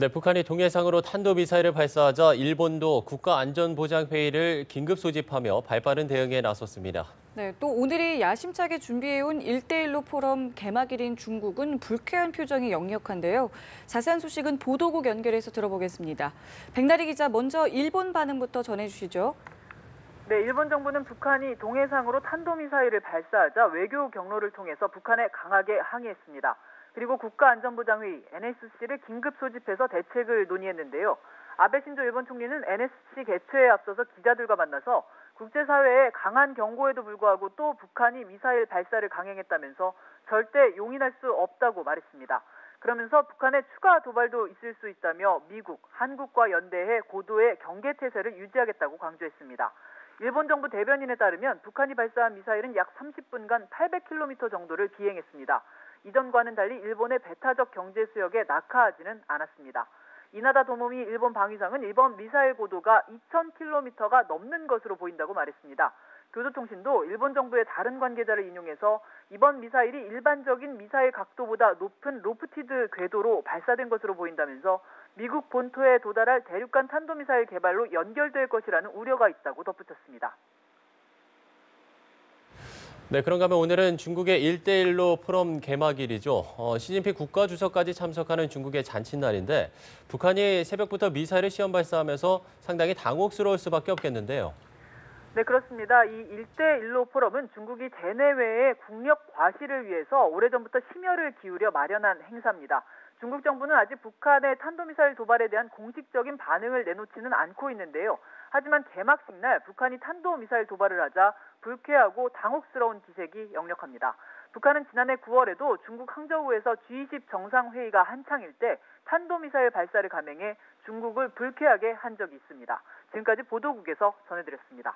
네, 북한이 동해상으로 탄도미사일을 발사하자 일본도 국가안전보장회의를 긴급 소집하며 발빠른 대응에 나섰습니다. 네, 또 오늘이 야심차게 준비해온 1대1로 포럼 개막일인 중국은 불쾌한 표정이 역력한데요. 자세한 소식은 보도국 연결해서 들어보겠습니다. 백나리 기자, 먼저 일본 반응부터 전해주시죠. 네, 일본 정부는 북한이 동해상으로 탄도미사일을 발사하자 외교 경로를 통해서 북한에 강하게 항의했습니다. 그리고 국가안전보장회의 NSC를 긴급 소집해서 대책을 논의했는데요. 아베 신조 일본 총리는 NSC 개최에 앞서서 기자들과 만나서 국제사회의 강한 경고에도 불구하고 또 북한이 미사일 발사를 강행했다면서 절대 용인할 수 없다고 말했습니다. 그러면서 북한의 추가 도발도 있을 수 있다며 미국, 한국과 연대해 고도의 경계태세를 유지하겠다고 강조했습니다. 일본 정부 대변인에 따르면 북한이 발사한 미사일은 약 30분간 800km 정도를 비행했습니다. 이전과는 달리 일본의 배타적 경제 수역에 낙하하지는 않았습니다. 이나다 도모미 일본 방위상은 이번 미사일 고도가 2,000km가 넘는 것으로 보인다고 말했습니다. 교도통신도 일본 정부의 다른 관계자를 인용해서 이번 미사일이 일반적인 미사일 각도보다 높은 로프티드 궤도로 발사된 것으로 보인다면서 미국 본토에 도달할 대륙간 탄도미사일 개발로 연결될 것이라는 우려가 있다고 덧붙였습니다. 네, 그런가 하면 오늘은 중국의 1대1로 포럼 개막일이죠. 시진핑 국가주석까지 참석하는 중국의 잔칫날인데 북한이 새벽부터 미사일을 시험 발사하면서 상당히 당혹스러울 수밖에 없겠는데요. 네, 그렇습니다. 이 1대1로 포럼은 중국이 대내외의 국력 과시를 위해서 오래전부터 심혈을 기울여 마련한 행사입니다. 중국 정부는 아직 북한의 탄도미사일 도발에 대한 공식적인 반응을 내놓지는 않고 있는데요. 하지만 개막식 날 북한이 탄도미사일 도발을 하자 불쾌하고 당혹스러운 기색이 역력합니다. 북한은 지난해 9월에도 중국 항저우에서 G20 정상회의가 한창일 때 탄도미사일 발사를 감행해 중국을 불쾌하게 한 적이 있습니다. 지금까지 보도국에서 전해드렸습니다.